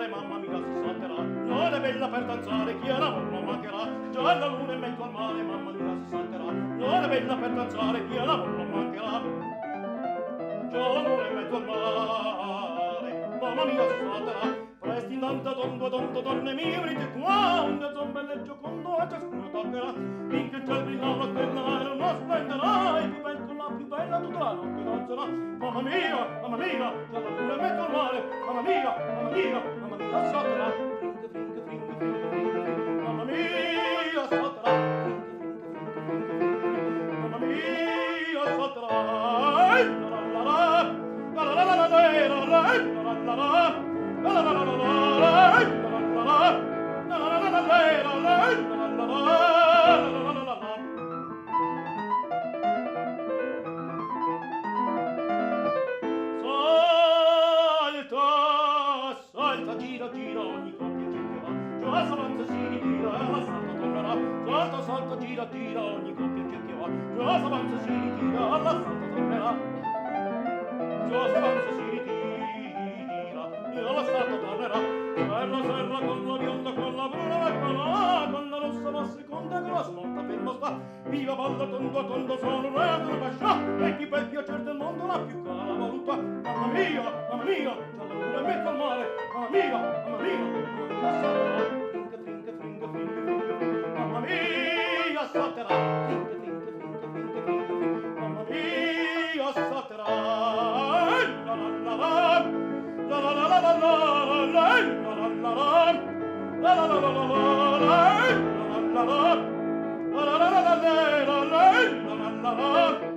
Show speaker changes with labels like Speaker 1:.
Speaker 1: mare, mamma mia, si salterà. Non è bella per danzare, chi ha l'amor non mancherà. Già la luna in mezzo al mare, mamma mia, si salterà. Non è bella per danzare, chi ha l'amor non mancherà. Già la luna in mezzo al mare, mamma mia, si salterà. Presti nanta tondo, donne mie, venite qua, una zombella giocondo, a ciascuno toccherà. Finché il ciel brilla una stella, e non splenderà, e più bella tutta la notte danzerà. Mamma mia, già la luna in mezzo al mare, mamma mia, salterà. Mamma mia, salterà. Mamma mia, salterà. La la la la la la la la la la la la la. Salta, gira, ogni coppia cercherà. Già s'avanza, si ritira, e la salta tornerà. Salta, gira, ogni coppia cercherà. Già s'avanza, si ritira, e la salta tornerà. Già s'avanza, si ritira, e la salta tornerà. Serra con la bionda, con la bruna, con la rossa ma seconda, che la smorta ferma sta. Viva balla tondo, sono un re della pascià, e chi per piacer del mondo la più cara volontà. Mamma mia, c'ha la luna in mezzo al mare, mamma mia, salterà. Fringa, mamma mia, salterà. Mamma mia, salterà. La la la la la la la la la la la.